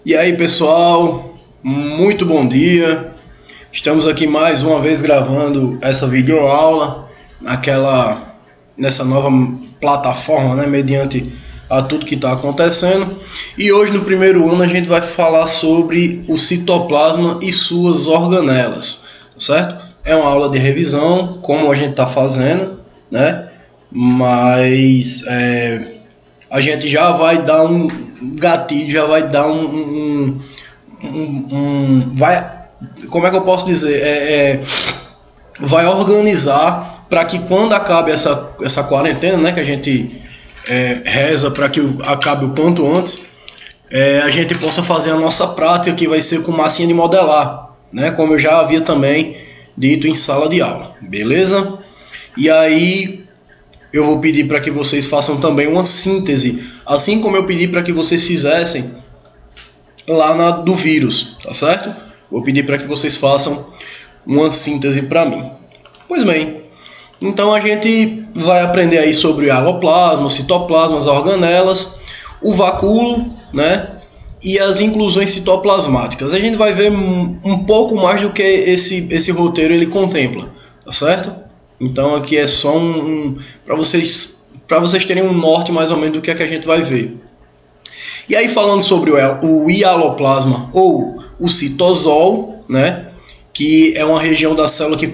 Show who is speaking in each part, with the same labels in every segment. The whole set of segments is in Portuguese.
Speaker 1: E aí, pessoal, muito bom dia. Estamos aqui mais uma vez gravando essa videoaula nessa nova plataforma, né, mediante a tudo que está acontecendo. E hoje, no primeiro ano, a gente vai falar sobre o citoplasma e suas organelas, certo? É uma aula de revisão, como a gente está fazendo, né? Mas a gente já vai dar um gatilho, já vai dar como é que eu posso dizer? Vai organizar para que quando acabe essa quarentena, né, que a gente reza para que acabe o quanto antes, a gente possa fazer a nossa prática, que vai ser com massinha de modelar, né, como eu já havia também dito em sala de aula, beleza? E aí eu vou pedir para que vocês façam também uma síntese, assim como eu pedi para que vocês fizessem lá do vírus, tá certo? Vou pedir para que vocês façam uma síntese para mim. Pois bem, então a gente vai aprender aí sobre o aloplasma, o citoplasma, as organelas, o vacúolo, né? E as inclusões citoplasmáticas. A gente vai ver um pouco mais do que esse roteiro ele contempla, tá certo? Então aqui é só para vocês terem um norte mais ou menos do que é que a gente vai ver. E aí, falando sobre o hialoplasma ou o citosol, né, que é uma região da célula que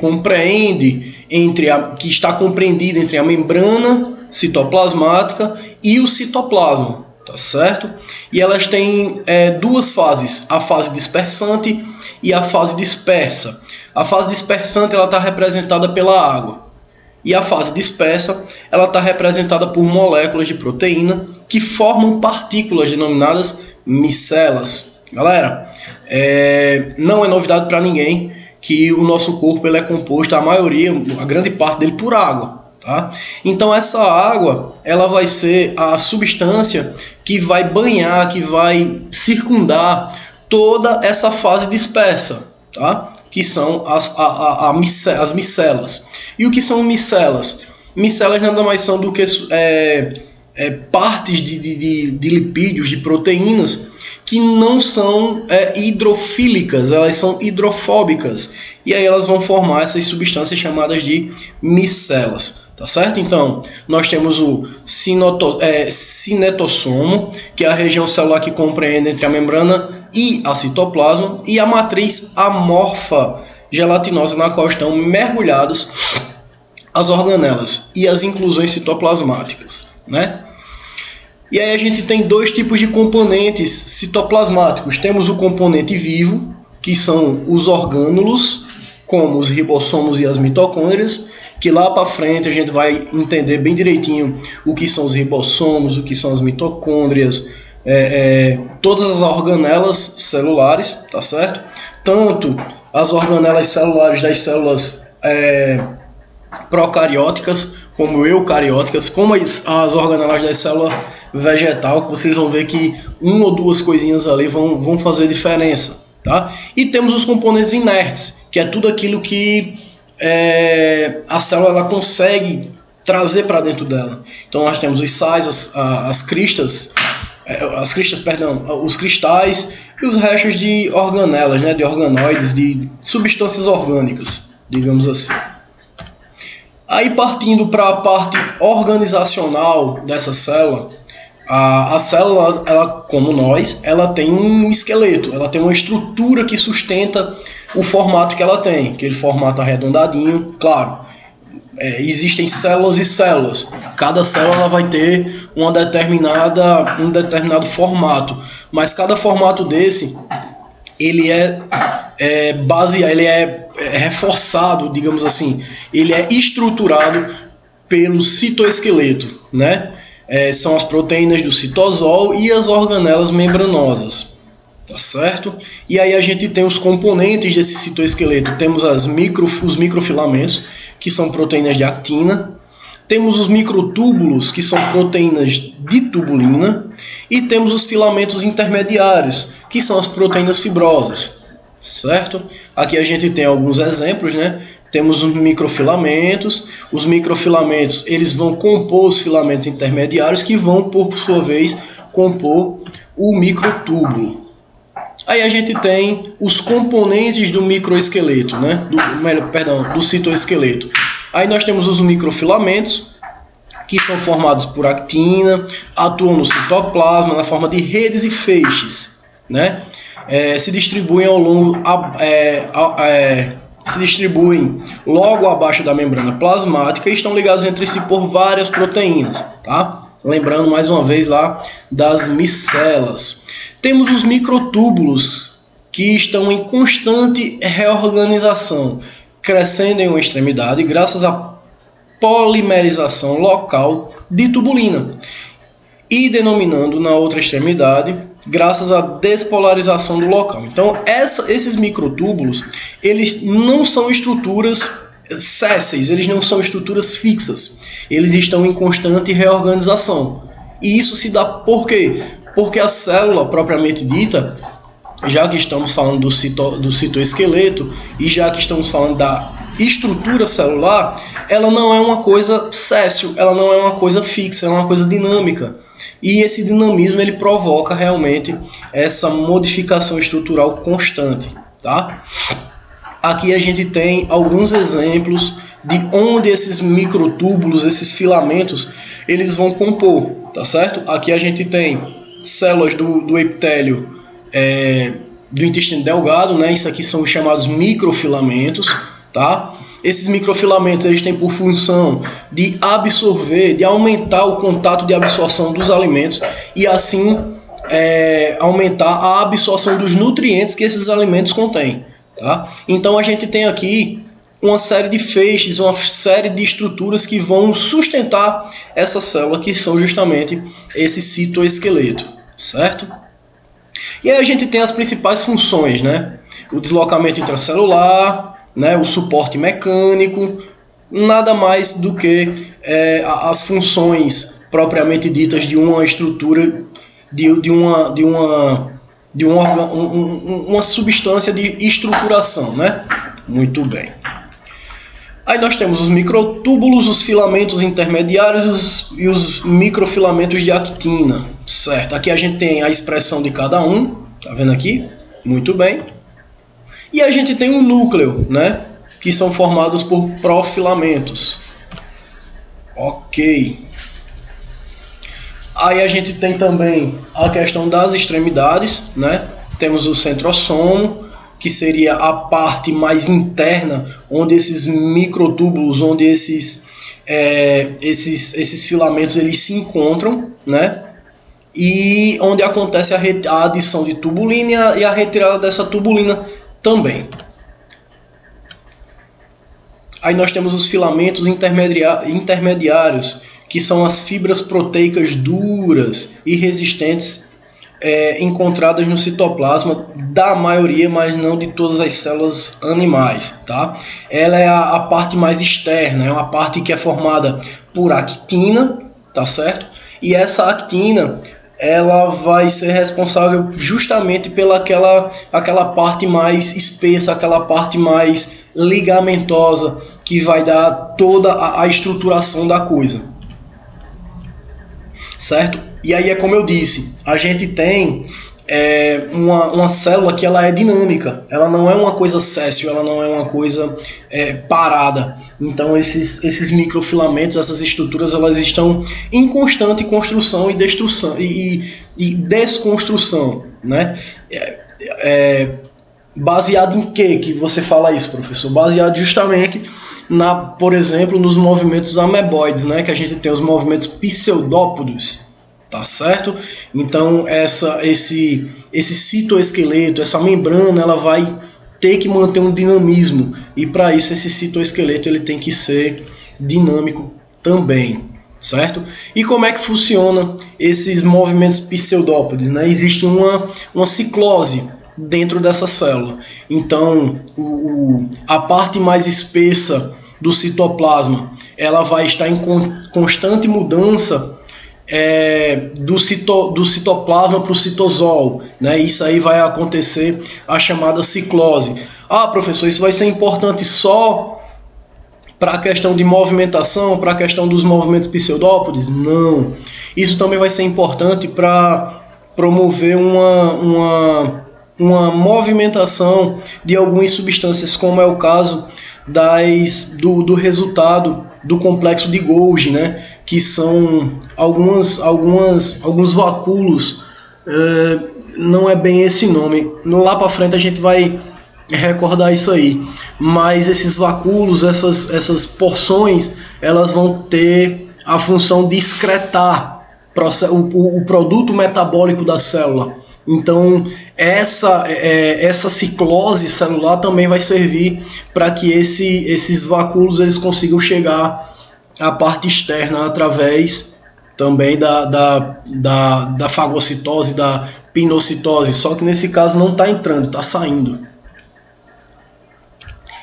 Speaker 1: está compreendida entre a membrana citoplasmática e o citoplasma, tá certo? E elas têm duas fases, a fase dispersante e a fase dispersa. A fase dispersante ela está representada pela água. E a fase dispersa ela está representada por moléculas de proteína que formam partículas denominadas micelas. Galera, não é novidade para ninguém que o nosso corpo ele é composto, a grande parte dele, por água. Tá? Então essa água ela vai ser a substância que vai banhar, que vai circundar toda essa fase dispersa, tá? Que são as micelas. E o que são micelas? Micelas nada mais são do que partes de lipídios, de proteínas, que não são hidrofílicas, elas são hidrofóbicas. E aí elas vão formar essas substâncias chamadas de micelas. Tá certo? Então, nós temos o cinetossomo, que é a região celular que compreende entre a membrana e a citoplasma, e a matriz amorfa gelatinosa, na qual estão mergulhados as organelas e as inclusões citoplasmáticas, né? E aí a gente tem dois tipos de componentes citoplasmáticos. Temos o componente vivo, que são os orgânulos, como os ribossomos e as mitocôndrias, que lá para frente a gente vai entender bem direitinho o que são os ribossomos, o que são as mitocôndrias, todas as organelas celulares, tá certo? Tanto as organelas celulares das células procarióticas, como eucarióticas, como as organelas da célula vegetal, que vocês vão ver que uma ou duas coisinhas ali vão fazer diferença, tá? E temos os componentes inertes, que é tudo aquilo que a célula ela consegue trazer para dentro dela. Então nós temos os sais, os cristais e os restos de organelas, né, de organoides, de substâncias orgânicas, digamos assim. Aí, partindo para a parte organizacional dessa célula, a célula, ela, como nós, ela tem um esqueleto, ela tem uma estrutura que sustenta o formato que ela tem, aquele formato arredondadinho. Claro, existem células e células, cada célula ela vai ter um determinado formato, mas cada formato desse ele é reforçado, digamos assim, ele é estruturado pelo citoesqueleto, né? São as proteínas do citosol e as organelas membranosas, tá certo? E aí a gente tem os componentes desse citoesqueleto. Temos os microfilamentos, que são proteínas de actina. Temos os microtúbulos, que são proteínas de tubulina. E temos os filamentos intermediários, que são as proteínas fibrosas, certo? Aqui a gente tem alguns exemplos, né? Temos os microfilamentos eles vão compor os filamentos intermediários, que vão, por sua vez, compor o microtúbulo, Aí a gente tem os componentes do microesqueleto, né? Do citoesqueleto. Aí nós temos os microfilamentos, que são formados por actina, atuam no citoplasma na forma de redes e feixes, né? Se distribuem se distribuem logo abaixo da membrana plasmática e estão ligados entre si por várias proteínas, tá? Lembrando mais uma vez lá das micelas. Temos os microtúbulos, que estão em constante reorganização, crescendo em uma extremidade graças à polimerização local de tubulina e denominando na outra extremidade graças à despolarização do local. Então, esses microtúbulos, eles não são estruturas sésseis, eles não são estruturas fixas, eles estão em constante reorganização. E isso se dá por quê? Porque a célula propriamente dita, já que estamos falando do citoesqueleto e já que estamos falando da estrutura celular, ela não é uma coisa séssil, ela não é uma coisa fixa, é uma coisa dinâmica. E esse dinamismo ele provoca realmente essa modificação estrutural constante, tá? Aqui a gente tem alguns exemplos de onde esses microtúbulos, esses filamentos, eles vão compor, tá certo? Aqui a gente tem células do epitélio do intestino delgado, né? Isso aqui são os chamados microfilamentos, tá? Esses microfilamentos eles têm por função de absorver, de aumentar o contato de absorção dos alimentos e assim aumentar a absorção dos nutrientes que esses alimentos contêm, tá? Então a gente tem aqui uma série de feixes, uma série de estruturas que vão sustentar essa célula, que são justamente esse citoesqueleto, certo? E aí a gente tem as principais funções, né? O deslocamento intracelular, né? O suporte mecânico, nada mais do que as funções propriamente ditas de uma estrutura, de uma substância de estruturação, né? Muito bem. Aí nós temos os microtúbulos, os filamentos intermediários e os microfilamentos de actina, certo? Aqui a gente tem a expressão de cada um, tá vendo aqui? Muito bem. E a gente tem um núcleo, né? Que são formados por profilamentos. Ok. Aí a gente tem também a questão das extremidades, né? Temos o centrosomo, que seria a parte mais interna, onde esses microtúbulos, onde esses filamentos eles se encontram, né? E onde acontece a adição de tubulina e a retirada dessa tubulina também. Aí nós temos os filamentos intermediários, que são as fibras proteicas duras e resistentes encontradas no citoplasma da maioria, mas não de todas as células animais, tá? Ela é a parte mais externa, é uma parte que é formada por actina, tá certo? E essa actina, ela vai ser responsável justamente pela aquela parte mais espessa, aquela parte mais ligamentosa, que vai dar toda a estruturação da coisa, certo? E aí é como eu disse, a gente tem uma célula que ela é dinâmica, ela não é uma coisa séssil, ela não é uma coisa parada. Então esses microfilamentos, essas estruturas, elas estão em constante construção e destruição e desconstrução, né? Baseado em que você fala isso, professor? Baseado justamente por exemplo, nos movimentos ameboides, né? Que a gente tem os movimentos pseudópodos, tá certo? Então esse citoesqueleto, essa membrana, ela vai ter que manter um dinamismo, e para isso esse citoesqueleto ele tem que ser dinâmico também, certo? E como é que funciona esses movimentos pseudópodes, né? Existe uma ciclose dentro dessa célula. Então a parte mais espessa do citoplasma, ela vai estar em constante mudança do citoplasma para o citosol, né? Isso aí vai acontecer a chamada ciclose. Ah, professor, isso vai ser importante só para a questão de movimentação, para a questão dos movimentos pseudópodes? Não. Isso também vai ser importante para promover uma uma movimentação de algumas substâncias, como é o caso do resultado do complexo de Golgi, né? Que são alguns vacúolos, não é bem esse nome, lá para frente a gente vai recordar isso aí, mas esses vacúolos, essas porções, elas vão ter a função de excretar o produto metabólico da célula. Então essa ciclose celular também vai servir para que esses vacúolos eles consigam chegar à parte externa através também da fagocitose, da pinocitose, só que nesse caso não está entrando, está saindo.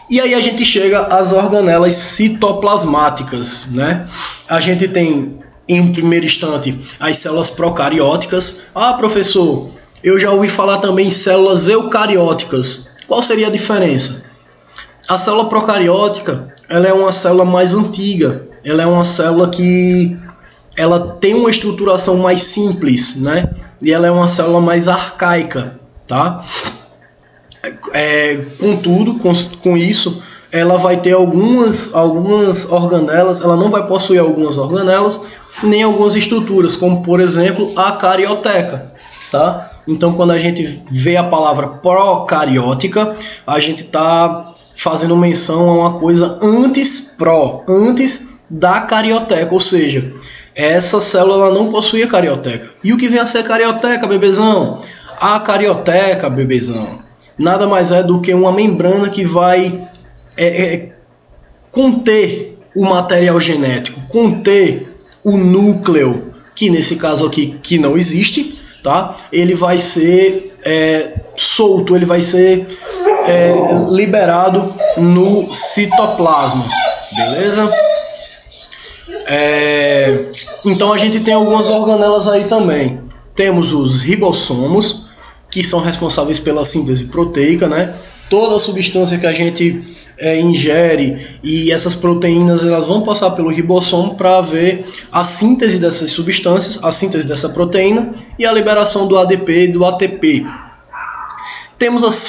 Speaker 1: E aí a gente chega às organelas citoplasmáticas, né? A gente tem, em um primeiro instante, as células procarióticas. Ah, professor, eu já ouvi falar também em células eucarióticas. Qual seria a diferença? A célula procariótica, ela é uma célula mais antiga. Ela é uma célula que ela tem uma estruturação mais simples, né? E ela é uma célula mais arcaica, tá? Contudo, com isso, ela vai ter algumas organelas, ela não vai possuir algumas organelas, nem algumas estruturas, como por exemplo a carioteca, tá? Então, quando a gente vê a palavra procariótica, a gente está fazendo menção a uma coisa antes da carioteca, ou seja, essa célula ela não possuía carioteca. E o que vem a ser carioteca, bebezão? A carioteca, bebezão, nada mais é do que uma membrana que vai conter o material genético, conter o núcleo, que nesse caso aqui que não existe, tá? Ele vai ser solto, ele vai ser liberado no citoplasma, beleza? Então a gente tem algumas organelas aí também. Temos os ribossomos, que são responsáveis pela síntese proteica, né? Toda substância que a gente ingere e essas proteínas elas vão passar pelo ribossomo para haver a síntese dessas substâncias, a síntese dessa proteína e a liberação do ADP e do ATP. Temos as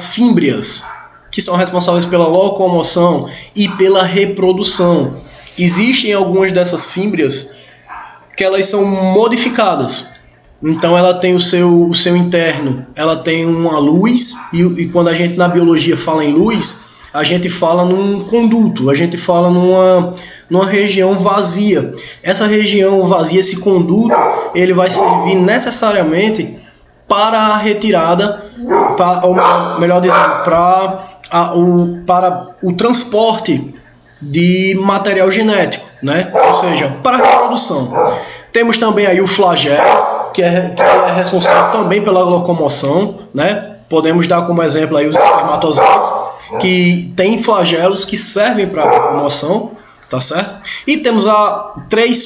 Speaker 1: fímbrias, que são responsáveis pela locomoção e pela reprodução. Existem algumas dessas fímbrias que elas são modificadas. Então ela tem o seu interno, ela tem uma luz, e quando a gente na biologia fala em luz, a gente fala num conduto, a gente fala numa região vazia. Essa região vazia, esse conduto, ele vai servir necessariamente para a retirada, ou melhor dizendo, para o transporte de material genético, né? Ou seja, para a reprodução. Temos também aí o flagelo, que é responsável também pela locomoção, né? Podemos dar como exemplo aí os espermatozoides, que têm flagelos que servem para a locomoção, tá certo? E temos três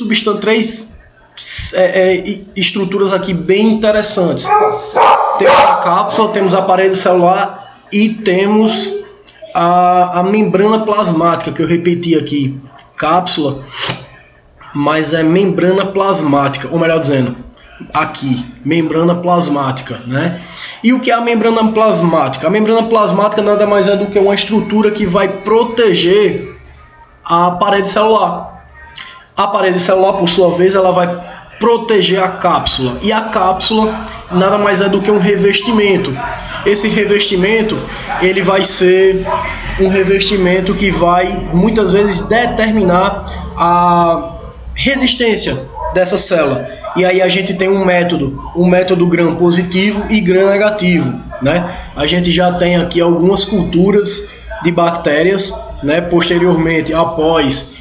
Speaker 1: estruturas aqui bem interessantes. Temos a cápsula, temos a parede celular e temos a membrana plasmática, que eu repeti aqui. Cápsula, mas é membrana plasmática, ou melhor dizendo, aqui, membrana plasmática, né? E o que é a membrana plasmática? A membrana plasmática nada mais é do que uma estrutura que vai proteger a parede celular. A parede celular, por sua vez, ela vai proteger a cápsula. E a cápsula nada mais é do que um revestimento. Esse revestimento, ele vai ser um revestimento que vai, muitas vezes, determinar a resistência dessa célula. E aí a gente tem um método gram positivo e gram negativo, né? A gente já tem aqui algumas culturas de bactérias, né? Posteriormente, após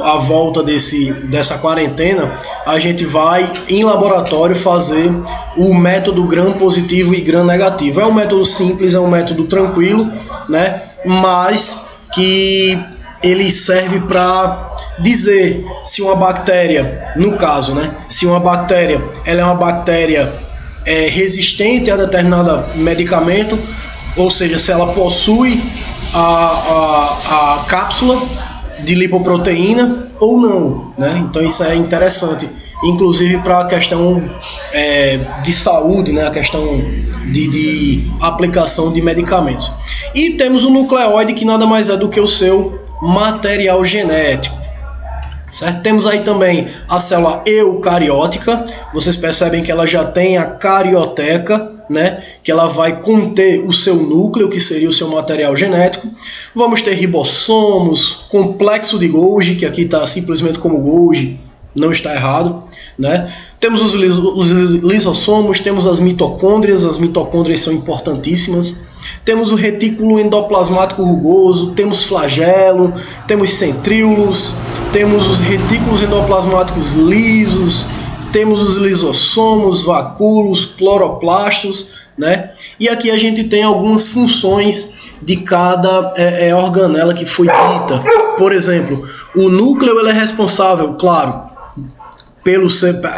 Speaker 1: a volta dessa quarentena, a gente vai em laboratório fazer o método gram positivo e gram negativo. É um método simples, é um método tranquilo, né? Mas que ele serve para dizer se uma bactéria, no caso, né? Se uma bactéria ela é uma bactéria resistente a determinado medicamento, ou seja, se ela possui a cápsula de lipoproteína ou não, né? Então isso é interessante inclusive para a questão de saúde, né, a questão de aplicação de medicamentos. E temos o nucleóide, que nada mais é do que o seu material genético. Certo? Temos aí também a célula eucariótica. Vocês percebem que ela já tem a carioteca, né? Que ela vai conter o seu núcleo, que seria o seu material genético. Vamos ter ribossomos, complexo de Golgi, que aqui está simplesmente como Golgi, não está errado, né? Temos os lisossomos, temos as mitocôndrias são importantíssimas. Temos o retículo endoplasmático rugoso, temos flagelo, temos centríolos, temos os retículos endoplasmáticos lisos, temos os lisossomos, vacúolos, cloroplastos, né? E aqui a gente tem algumas funções de cada organela que foi dita. Por exemplo, o núcleo ele é responsável, claro,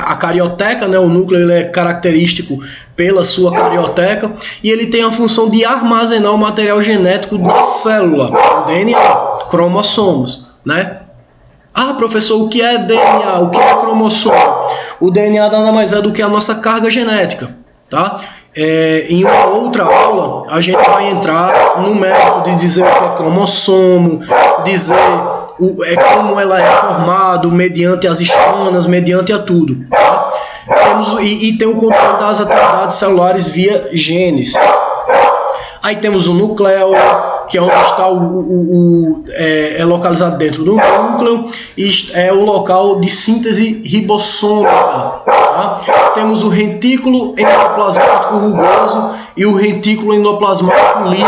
Speaker 1: a carioteca, né? O núcleo ele é característico pela sua carioteca e ele tem a função de armazenar o material genético da célula, o DNA, cromossomos, né? Ah, professor, o que é DNA? O que é cromossomo? O DNA nada mais é do que a nossa carga genética, tá? Em uma outra aula, a gente vai entrar no mérito de dizer o que é cromossomo, dizer como ela é formada, mediante as histonas, mediante a tudo. Tá? E tem o controle das atividades celulares via genes. Aí temos o núcleo, que é onde está é localizado dentro do núcleo, e é o local de síntese ribossômica. Tá? Temos o retículo endoplasmático rugoso e o retículo endoplasmático liso.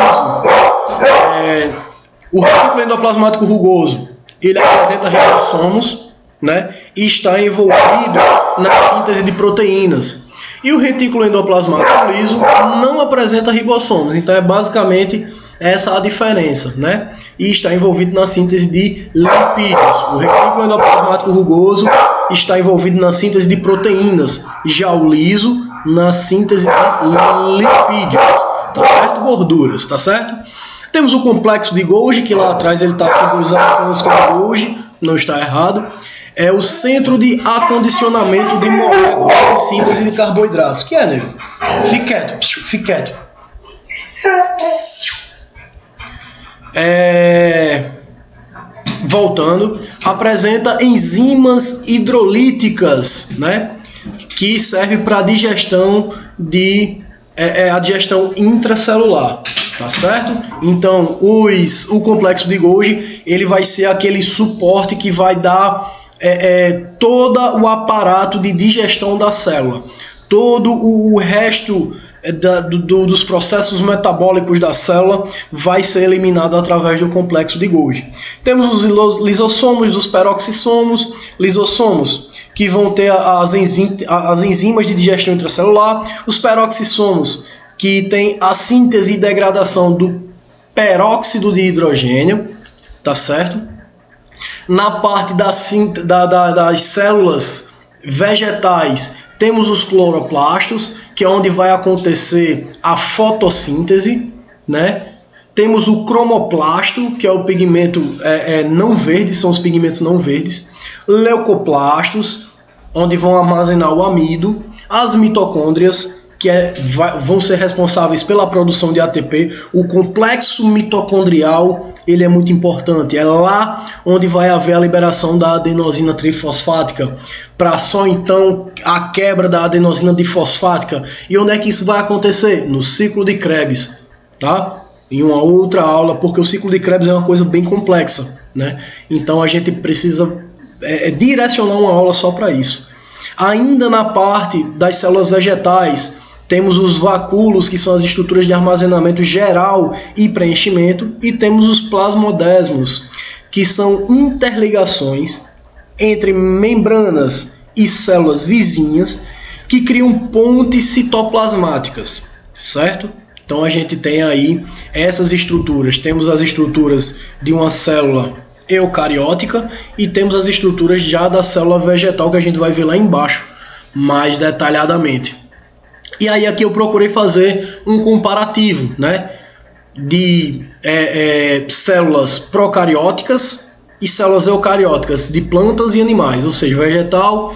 Speaker 1: O retículo endoplasmático rugoso, ele apresenta ribossomos, né, e está envolvido na síntese de proteínas. E o retículo endoplasmático liso não apresenta ribossomos, então é basicamente essa a diferença, né? E está envolvido na síntese de lipídios. O retículo endoplasmático rugoso está envolvido na síntese de proteínas, já o liso na síntese de lipídios, tá certo? Gorduras, tá certo? Temos o complexo de Golgi, que lá atrás ele está simbolizado como Golgi, não está errado. É o centro de acondicionamento de moléculas e síntese de carboidratos. Que é, nego? Fique quieto, fique quieto. Voltando, apresenta enzimas hidrolíticas, né? Que serve para a digestão a digestão intracelular. Tá certo? Então, o complexo de Golgi, ele vai ser aquele suporte que vai dar todo o aparato de digestão da célula. Todo o resto dos processos metabólicos da célula vai ser eliminado através do complexo de Golgi. Temos os lisossomos, os peroxissomos, lisossomos, que vão ter as enzimas de digestão intracelular, os peroxissomos, que tem a síntese e degradação do peróxido de hidrogênio, tá certo? Na parte das células vegetais, temos os cloroplastos, que é onde vai acontecer a fotossíntese, né? Temos o cromoplasto, que é o pigmento não verde, são os pigmentos não verdes. Leucoplastos, onde vão armazenar o amido. As mitocôndrias, que vão ser responsáveis pela produção de ATP. O complexo mitocondrial, ele é muito importante. É lá onde vai haver a liberação da adenosina trifosfática, para só então a quebra da adenosina difosfática. E onde é que isso vai acontecer? No ciclo de Krebs, tá? Em uma outra aula, porque o ciclo de Krebs é uma coisa bem complexa, né? Então a gente precisa direcionar uma aula só para isso. Ainda na parte das células vegetais, temos os vacúolos, que são as estruturas de armazenamento geral e preenchimento, e temos os plasmodesmos, que são interligações entre membranas e células vizinhas que criam pontes citoplasmáticas, certo? Então a gente tem aí essas estruturas. Temos as estruturas de uma célula eucariótica e temos as estruturas já da célula vegetal, que a gente vai ver lá embaixo mais detalhadamente. E aí aqui eu procurei fazer um comparativo, né, de células procarióticas e células eucarióticas de plantas e animais, ou seja, vegetal,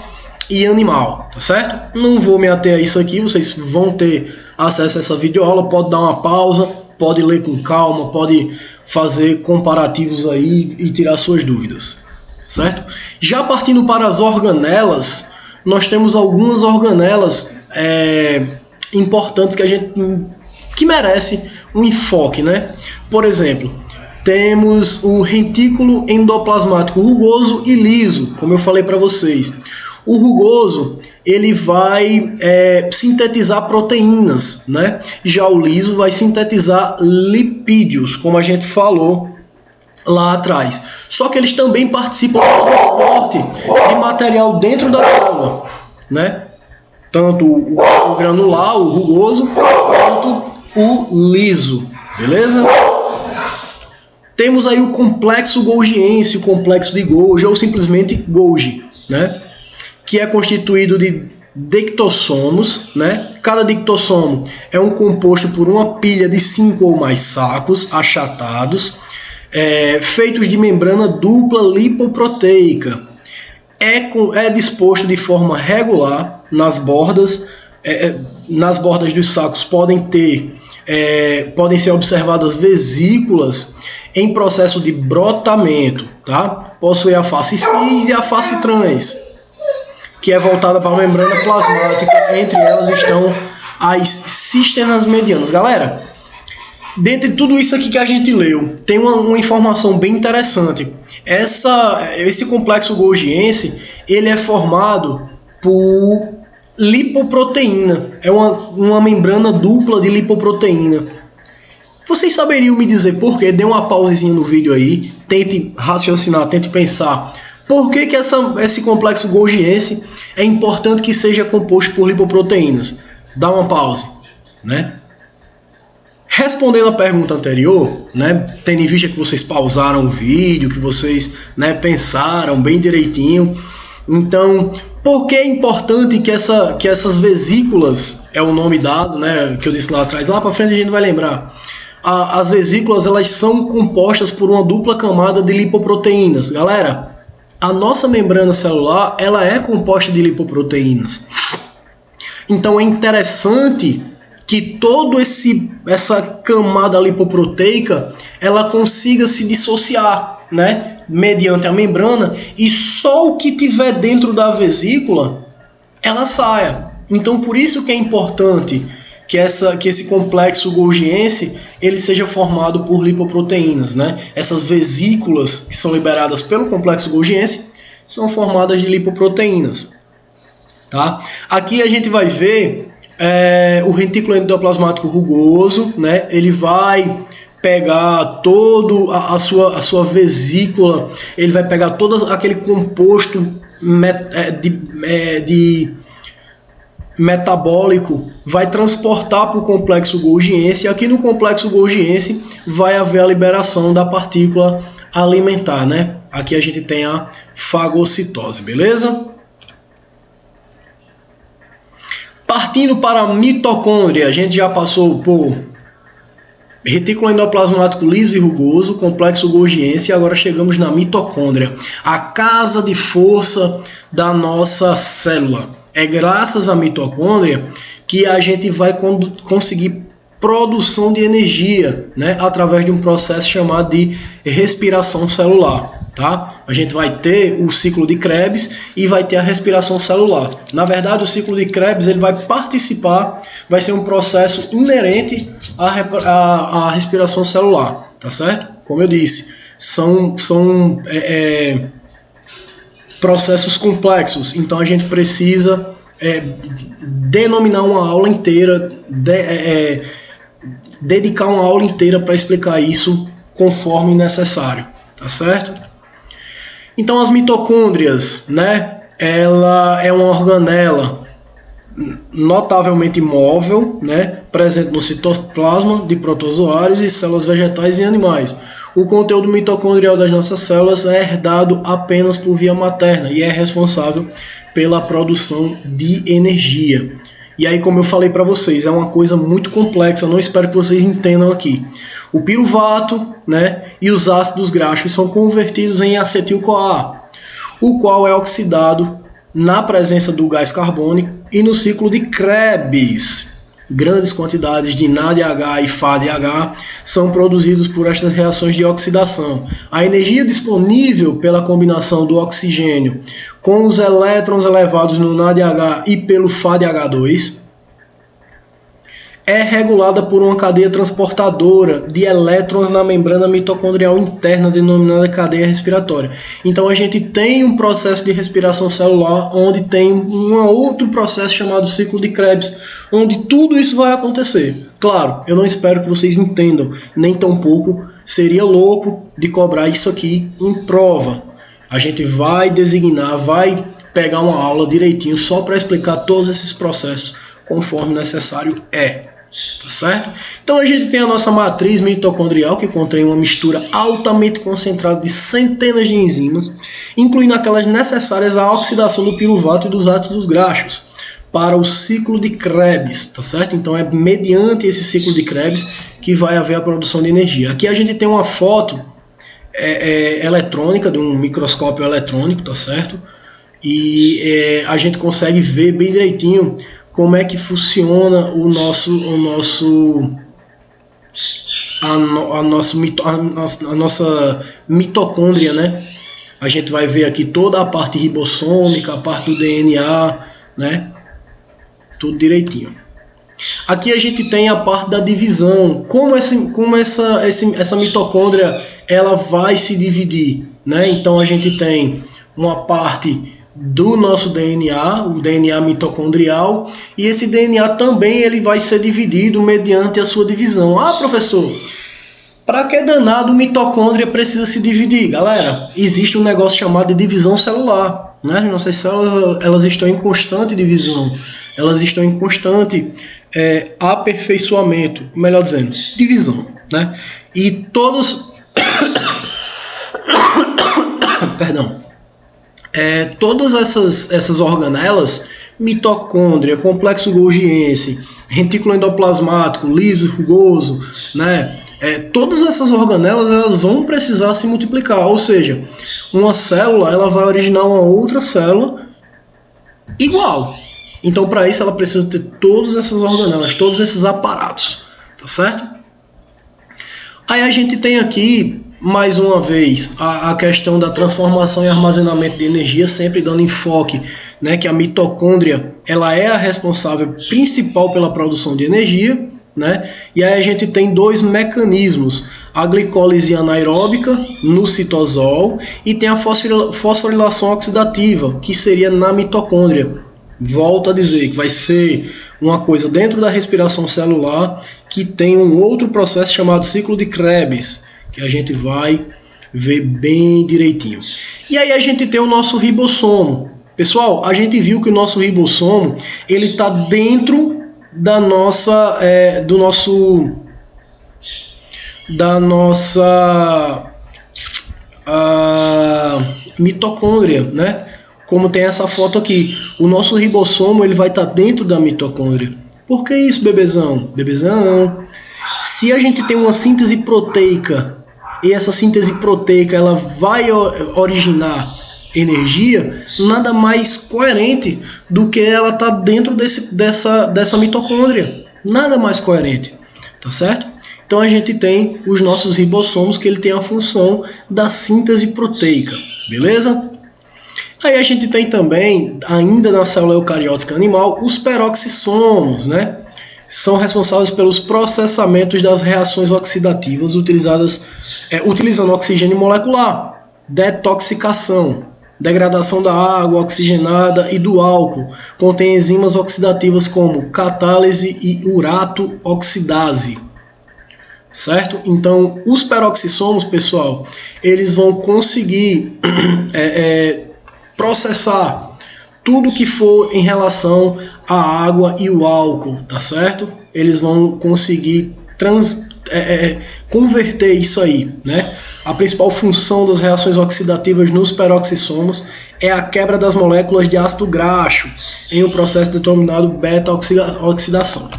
Speaker 1: e animal, tá certo? Não vou me ater a isso aqui, vocês vão ter acesso a essa videoaula, pode dar uma pausa, pode ler com calma, pode fazer comparativos aí e tirar suas dúvidas, certo? Já partindo para as organelas, nós temos algumas organelas importantes que merece um enfoque, né? Por exemplo, temos o retículo endoplasmático rugoso e liso, como eu falei para vocês. O rugoso, ele vai sintetizar proteínas, né? Já o liso vai sintetizar lipídios, como a gente falou lá atrás. Só que eles também participam do transporte de material dentro da célula, né? Tanto o granular, o rugoso, quanto o liso, beleza? Temos aí o complexo golgiense, o complexo de Golgi, ou simplesmente Golgi, né? Que é constituído de dictossomos, né? Cada dictossomo é um composto por uma pilha de 5 ou mais sacos achatados, feitos de membrana dupla lipoproteica. É disposto de forma regular nas bordas. Nas bordas dos sacos podem ser observadas vesículas em processo de brotamento, tá? Possui a face cis e a face trans, que é voltada para a membrana plasmática. Entre elas estão as cisternas medianas. Galera, dentre tudo isso aqui que a gente leu, tem uma informação bem interessante. Esse complexo golgiense, ele é formado por lipoproteína. É uma membrana dupla de lipoproteína. Vocês saberiam me dizer por quê? Dê uma pausezinha no vídeo aí, tente raciocinar, tente pensar. Por que esse complexo golgiense é importante que seja composto por lipoproteínas? Dá uma pausa, né? Respondendo a pergunta anterior, né, tendo em vista que vocês pausaram o vídeo, que vocês, né, pensaram bem direitinho, então, por que é importante que essas vesículas, é o nome dado, né, que eu disse lá atrás, lá para frente a gente vai lembrar, as vesículas, elas são compostas por uma dupla camada de lipoproteínas. Galera, a nossa membrana celular, ela é composta de lipoproteínas. Então é interessante que toda essa camada lipoproteica, ela consiga se dissociar, né, mediante a membrana, e só o que tiver dentro da vesícula, ela saia. Então por isso que é importante que esse complexo golgiense, ele seja formado por lipoproteínas, né? Essas vesículas que são liberadas pelo complexo golgiense são formadas de lipoproteínas, tá? Aqui a gente vai ver o retículo endoplasmático rugoso, né? Ele vai pegar todo a sua vesícula, ele vai pegar todo aquele composto metabólico, vai transportar para o complexo golgiense, e aqui no complexo golgiense vai haver a liberação da partícula alimentar, né? Aqui a gente tem a fagocitose, beleza? Partindo para a mitocôndria, a gente já passou por retículo endoplasmático liso e rugoso, complexo golgiense, e agora chegamos na mitocôndria, a casa de força da nossa célula. É graças à mitocôndria que a gente vai conseguir produção de energia, né, através de um processo chamado de respiração celular. Tá? A gente vai ter o ciclo de Krebs e vai ter a respiração celular. Na verdade, o ciclo de Krebs ele vai participar, vai ser um processo inerente à respiração celular, tá certo? Como eu disse, são processos complexos, então a gente precisa denominar uma aula inteira, dedicar uma aula inteira para explicar isso conforme necessário, tá certo? Então as mitocôndrias, né, ela é uma organela notavelmente móvel, né, presente no citoplasma de protozoários e células vegetais e animais. O conteúdo mitocondrial das nossas células é herdado apenas por via materna e é responsável pela produção de energia. E aí, como eu falei para vocês, é uma coisa muito complexa, não espero que vocês entendam aqui. O piruvato, né, e os ácidos graxos são convertidos em acetil-CoA, o qual é oxidado na presença do gás carbônico e no ciclo de Krebs. Grandes quantidades de NADH e FADH são produzidos por estas reações de oxidação. A energia disponível pela combinação do oxigênio com os elétrons elevados no NADH e pelo FADH2 é regulada por uma cadeia transportadora de elétrons na membrana mitocondrial interna, denominada cadeia respiratória. Então a gente tem um processo de respiração celular, onde tem um outro processo chamado ciclo de Krebs, onde tudo isso vai acontecer. Claro, eu não espero que vocês entendam, nem tampouco seria louco de cobrar isso aqui em prova. A gente vai designar, vai pegar uma aula direitinho só para explicar todos esses processos conforme necessário é. Tá certo? Então a gente tem a nossa matriz mitocondrial, que contém uma mistura altamente concentrada de centenas de enzimas, incluindo aquelas necessárias à oxidação do piruvato e dos ácidos graxos para o ciclo de Krebs, tá certo? Então é mediante esse ciclo de Krebs que vai haver a produção de energia. Aqui a gente tem uma foto eletrônica, de um microscópio eletrônico, tá certo? E a gente consegue ver bem direitinho como é que funciona a nossa mitocôndria, né? A gente vai ver aqui toda a parte ribossômica, a parte do DNA, né? Tudo direitinho. Aqui a gente tem a parte da divisão, como essa mitocôndria ela vai se dividir, né? Então a gente tem uma parte do nosso DNA, o DNA mitocondrial, e esse DNA também ele vai ser dividido mediante a sua divisão. Ah, professor, para que danado mitocôndria precisa se dividir? Galera, existe um negócio chamado de divisão celular, né? Nossas células elas estão em constante divisão, elas estão em constante aperfeiçoamento, melhor dizendo, divisão, né? E todos perdão, todas essas organelas, mitocôndria, complexo golgiense, retículo endoplasmático, liso, rugoso, né? Todas essas organelas elas vão precisar se multiplicar, ou seja, uma célula ela vai originar uma outra célula igual. Então, para isso, ela precisa ter todas essas organelas, todos esses aparatos, tá certo? Aí a gente tem aqui, mais uma vez, a questão da transformação e armazenamento de energia, sempre dando enfoque, né, que a mitocôndria ela é a responsável principal pela produção de energia, né? E aí a gente tem dois mecanismos, a glicólise anaeróbica no citosol e tem a fosforilação oxidativa, que seria na mitocôndria. Volto a dizer que vai ser uma coisa dentro da respiração celular que tem um outro processo chamado ciclo de Krebs, que a gente vai ver bem direitinho. E aí a gente tem o nosso ribossomo. Pessoal, a gente viu que o nosso ribossomo ele está dentro da nossa mitocôndria, né? Como tem essa foto aqui, o nosso ribossomo ele vai estar dentro da mitocôndria. Por que isso, bebezão? Bebezão. Se a gente tem uma síntese proteica e essa síntese proteica ela vai originar energia, nada mais coerente do que ela estar dentro dessa mitocôndria. Nada mais coerente, tá certo? Então a gente tem os nossos ribossomos que ele tem a função da síntese proteica, beleza? Aí a gente tem também, ainda na célula eucariótica animal, os peroxissomos, né? São responsáveis pelos processamentos das reações oxidativas utilizando oxigênio molecular, detoxicação, degradação da água oxigenada e do álcool. Contém enzimas oxidativas como catálise e urato oxidase. Certo? Então, os peroxissomos, pessoal, eles vão conseguir processar tudo que for em relação à água e o álcool, tá certo? Eles vão conseguir converter isso aí, né? A principal função das reações oxidativas nos peroxissomos é a quebra das moléculas de ácido graxo em um processo denominado beta-oxidação.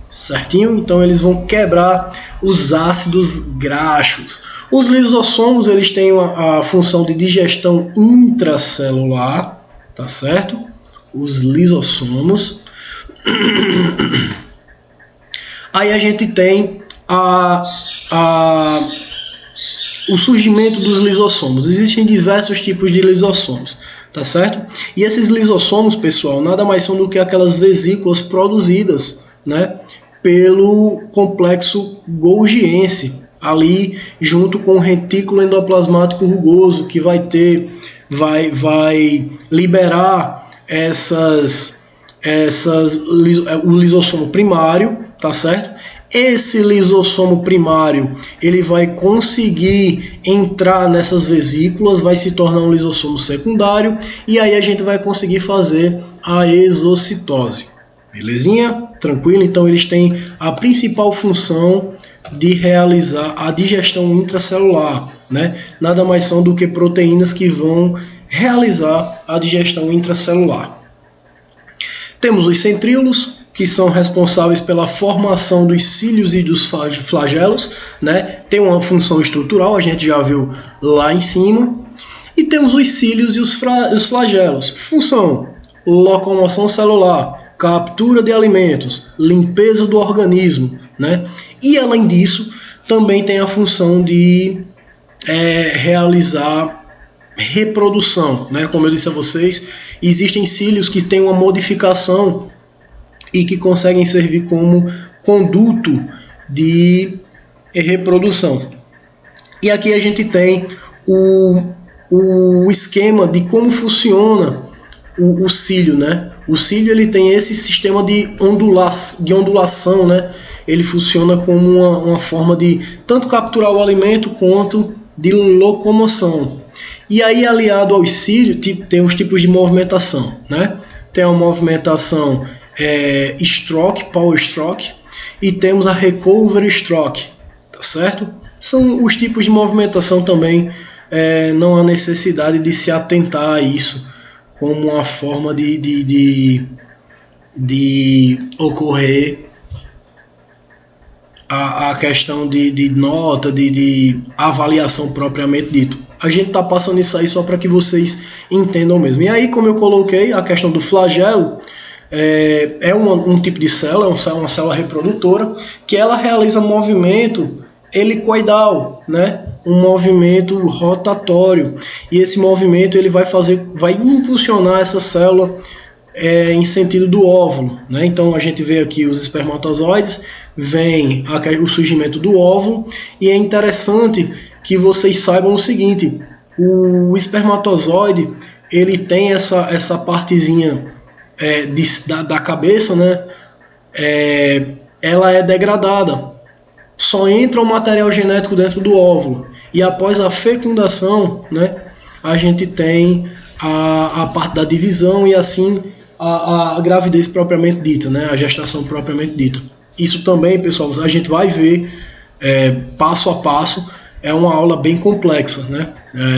Speaker 1: Certinho? Então eles vão quebrar os ácidos graxos. Os lisossomos eles têm a função de digestão intracelular, tá certo? Os lisossomos. Aí a gente tem o surgimento dos lisossomos. Existem diversos tipos de lisossomos, tá certo? E esses lisossomos, pessoal, nada mais são do que aquelas vesículas produzidas, né, pelo complexo golgiense, ali junto com o retículo endoplasmático rugoso, que vai liberar o lisossomo primário, tá certo? Esse lisossomo primário, ele vai conseguir entrar nessas vesículas, vai se tornar um lisossomo secundário, e aí a gente vai conseguir fazer a exocitose. Belezinha? Tranquilo? Então eles têm a principal função de realizar a digestão intracelular, né? Nada mais são do que proteínas que vão realizar a digestão intracelular. Temos os centríolos, que são responsáveis pela formação dos cílios e dos flagelos, né? Tem uma função estrutural, a gente já viu lá em cima. E temos os cílios e os flagelos. Função: locomoção celular, captura de alimentos, limpeza do organismo, né? E além disso, também tem a função de realizar reprodução, né? Como eu disse a vocês, existem cílios que têm uma modificação e que conseguem servir como conduto de reprodução. E aqui a gente tem o esquema de como funciona o cílio, né? O cílio, ele tem esse sistema de ondulação, né? Ele funciona como uma forma de tanto capturar o alimento quanto de locomoção. E aí, aliado ao cílio, tem os tipos de movimentação, né? Tem a movimentação stroke, power stroke, e temos a recovery stroke, tá certo? São os tipos de movimentação também, não há necessidade de se atentar a isso como uma forma de ocorrer a questão de nota, de avaliação propriamente dito. A gente está passando isso aí só para que vocês entendam mesmo. E aí, como eu coloquei, a questão do flagelo é um tipo de célula, uma célula reprodutora, que ela realiza movimento helicoidal, né? Um movimento rotatório. E esse movimento ele vai impulsionar essa célula em sentido do óvulo, né? Então a gente vê aqui os espermatozoides, vem o surgimento do óvulo, e é interessante que vocês saibam o seguinte: o espermatozoide ele tem essa partezinha da cabeça, né? Ela é degradada, só entra o material genético dentro do óvulo, e após a fecundação, né, a gente tem a parte da divisão e assim a gravidez propriamente dita, né, a gestação propriamente dita. Isso também, pessoal, a gente vai ver passo a passo. É uma aula bem complexa, né?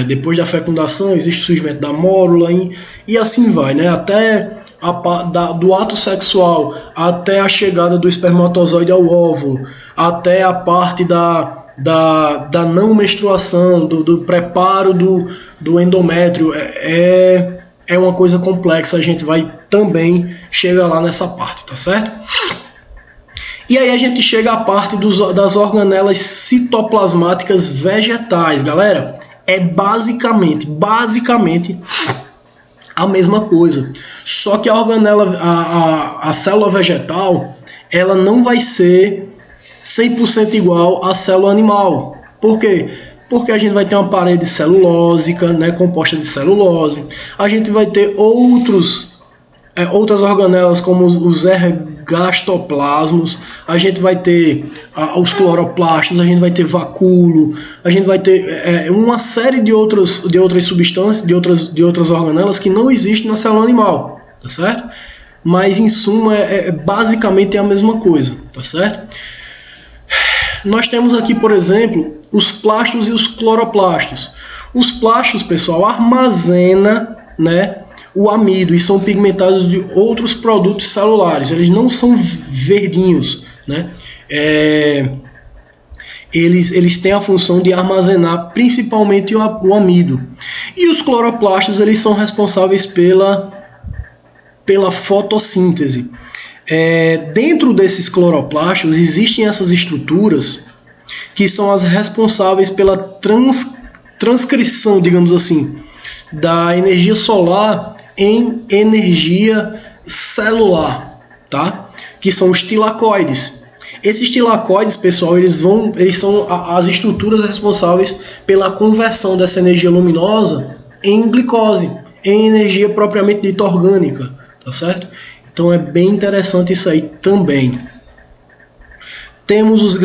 Speaker 1: Depois da fecundação existe o surgimento da mórula e assim vai, né? Até do ato sexual até a chegada do espermatozoide ao óvulo, até a parte da não menstruação, do preparo do endométrio. É uma coisa complexa, a gente vai também chegar lá nessa parte, tá certo? E aí a gente chega à parte das organelas citoplasmáticas vegetais, galera. É basicamente a mesma coisa. Só que a organela, a célula vegetal, ela não vai ser 100% igual à célula animal. Por quê? Porque a gente vai ter uma parede celulósica, né, composta de celulose. A gente vai ter outras organelas como os ergastoplasmos, a gente vai ter os cloroplastos, a gente vai ter vacúolo, a gente vai ter uma série de outras substâncias, de outras organelas que não existem na célula animal, tá certo? Mas em suma basicamente a mesma coisa, tá certo? Nós temos aqui, por exemplo, os plastos e os cloroplastos. Os plastos, pessoal, armazenam, né, o amido e são pigmentados de outros produtos celulares. Eles não são verdinhos, né? eles têm a função de armazenar principalmente o amido. E os cloroplastos, eles são responsáveis pela fotossíntese. Dentro desses cloroplastos existem essas estruturas que são as responsáveis pela transcrição, digamos assim, da energia solar em energia celular, tá? Que são os tilacoides. Esses tilacoides, pessoal, eles são as estruturas responsáveis pela conversão dessa energia luminosa em glicose, em energia propriamente dita orgânica, tá certo? Então é bem interessante isso aí também. Temos os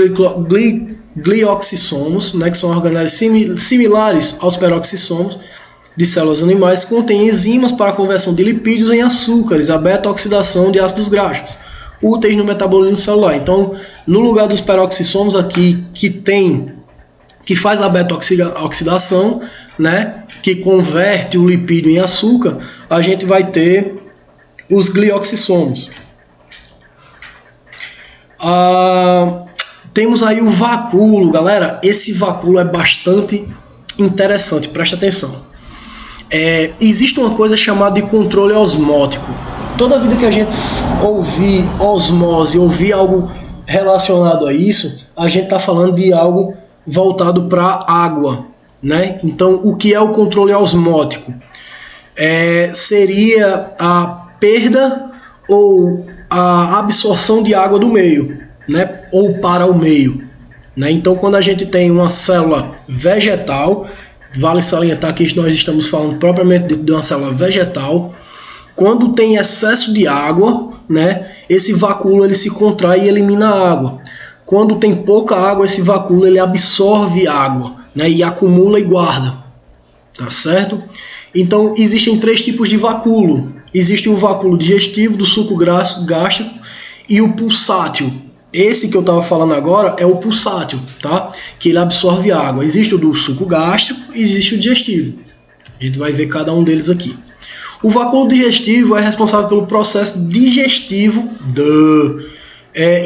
Speaker 1: glioxissomos, né, que são organelos similares aos peroxissomos de células animais, que contêm enzimas para a conversão de lipídios em açúcares, a beta-oxidação de ácidos graxos, úteis no metabolismo celular. Então, no lugar dos peroxissomos aqui, que faz a beta-oxidação, né, que converte o lipídio em açúcar, a gente vai ter os glioxissomos. Temos aí o vacúolo, galera. Esse vacúolo é bastante interessante, presta atenção. Existe uma coisa chamada de controle osmótico. Toda vida que a gente ouvir osmose, ouvir algo relacionado a isso, a gente está falando de algo voltado para água, né? Então, o que é o controle osmótico? Seria a perda ou a absorção de água do meio, né? Ou para o meio, né? Então, quando a gente tem uma célula vegetal, vale salientar que nós estamos falando propriamente de uma célula vegetal. Quando tem excesso de água, né, esse vacúolo ele se contrai e elimina a água. Quando tem pouca água, esse vacúolo ele absorve água, né, e acumula e guarda. Tá certo? Então, existem 3 tipos de vacúolo. Existe o vacúolo digestivo, do suco gástrico e o pulsátil. Esse que eu estava falando agora é o pulsátil, tá? Que ele absorve água. Existe o do suco gástrico e existe o digestivo. A gente vai ver cada um deles aqui. O vacúolo digestivo é responsável pelo processo digestivo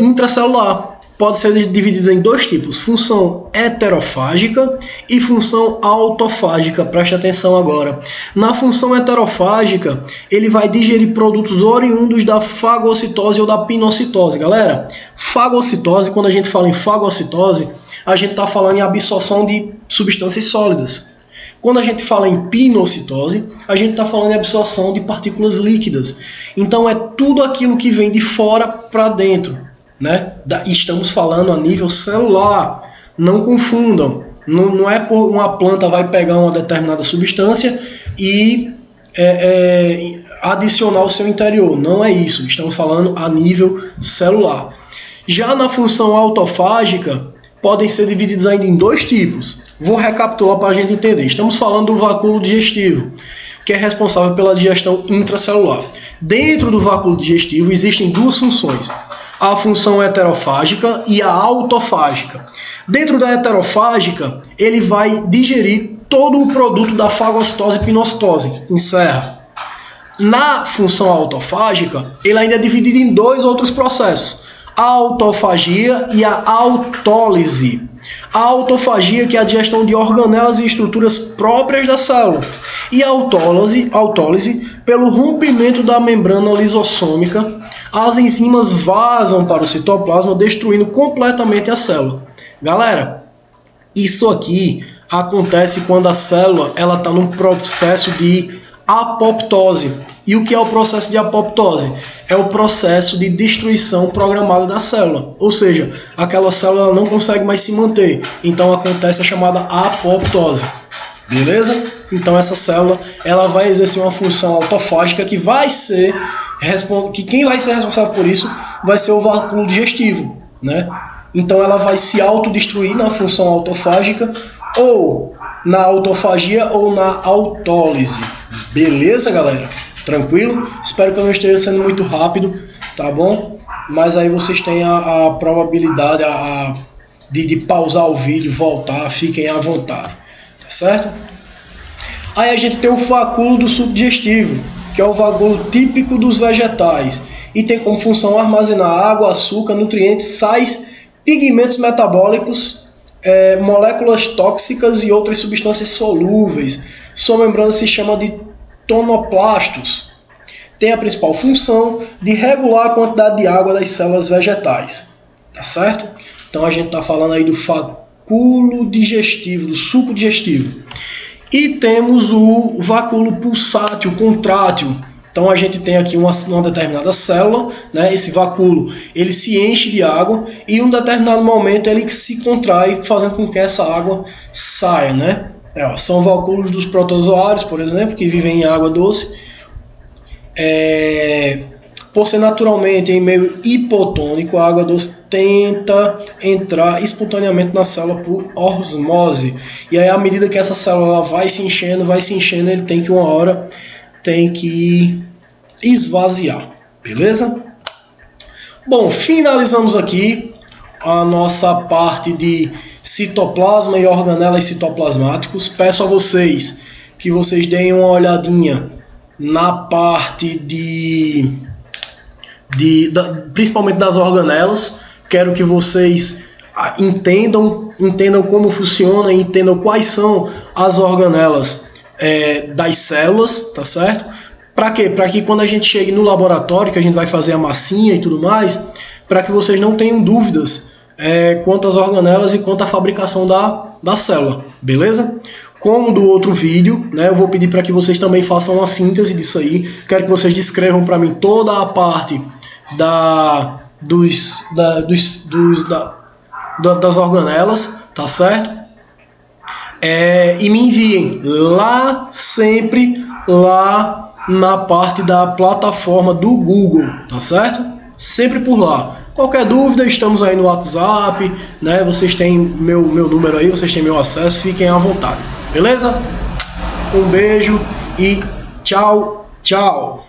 Speaker 1: intracelular. Pode ser dividido em 2 tipos, função heterofágica e função autofágica. Preste atenção agora. Na função heterofágica, ele vai digerir produtos oriundos da fagocitose ou da pinocitose. Galera, fagocitose, quando a gente fala em fagocitose, a gente está falando em absorção de substâncias sólidas. Quando a gente fala em pinocitose, a gente está falando em absorção de partículas líquidas. Então é tudo aquilo que vem de fora para dentro, né? Estamos falando a nível celular. Não confundam. Não é por uma planta vai pegar uma determinada substância e adicionar ao seu interior. Não é isso. Estamos falando a nível celular. Já na função autofágica, podem ser divididos ainda em 2 tipos. Vou recapitular para a gente entender. Estamos falando do vacúolo digestivo, que é responsável pela digestão intracelular. Dentro do vacúolo digestivo existem 2 funções: a função heterofágica e a autofágica. Dentro da heterofágica, ele vai digerir todo o produto da fagocitose e pinocitose. Encerra. Na função autofágica, ele ainda é dividido em 2 outros processos: a autofagia e a autólise. A autofagia, que é a digestão de organelas e estruturas próprias da célula. E a autólise, pelo rompimento da membrana lisossômica, as enzimas vazam para o citoplasma, destruindo completamente a célula. Galera, isso aqui acontece quando a célula está num processo de apoptose. E o que é o processo de apoptose? É o processo de destruição programada da célula. Ou seja, aquela célula não consegue mais se manter. Então acontece a chamada apoptose. Beleza? Então essa célula ela vai exercer uma função autofágica que quem vai ser responsável por isso vai ser o vacúolo digestivo, né? Então ela vai se autodestruir na função autofágica, ou na autofagia ou na autólise. Beleza, galera? Tranquilo? Espero que eu não esteja sendo muito rápido, tá bom? Mas aí vocês têm a probabilidade de pausar o vídeo, voltar, fiquem à vontade, tá certo? Aí a gente tem o vacúolo do suco digestivo, que é o vacúolo típico dos vegetais, e tem como função armazenar água, açúcar, nutrientes, sais, pigmentos metabólicos moléculas tóxicas e outras substâncias solúveis. Sua membrana se chama de tonoplastos. Tem a principal função de regular a quantidade de água das células vegetais. Tá certo? Então a gente está falando aí do vacúolo digestivo, do suco digestivo. E temos o vacúolo pulsátil, contrátil. Então a gente tem aqui uma determinada célula, né? Esse vacúolo ele se enche de água e em um determinado momento ele se contrai, fazendo com que essa água saia, né? São vacúolos dos protozoários, por exemplo, que vivem em água doce. Por ser naturalmente em meio hipotônico, a água doce tenta entrar espontaneamente na célula por osmose. E aí, à medida que essa célula vai se enchendo, ele tem que uma hora esvaziar. Beleza? Bom, finalizamos aqui a nossa parte de citoplasma e organelas citoplasmáticos. Peço a vocês que vocês deem uma olhadinha na parte principalmente das organelas. Quero que vocês entendam como funciona, entendam quais são as organelas das células, tá certo? Para quê? Para que quando a gente chegue no laboratório, que a gente vai fazer a massinha e tudo mais, para que vocês não tenham dúvidas quanto às organelas e quanto à fabricação da célula, beleza? Como do outro vídeo, né, eu vou pedir para que vocês também façam uma síntese disso aí. Quero que vocês descrevam para mim toda a parte das organelas, tá certo? E me enviem sempre lá na parte da plataforma do Google, tá certo? Sempre por lá. Qualquer dúvida, estamos aí no WhatsApp, né? Vocês têm meu número aí, vocês têm meu acesso, fiquem à vontade, beleza? Um beijo e tchau, tchau!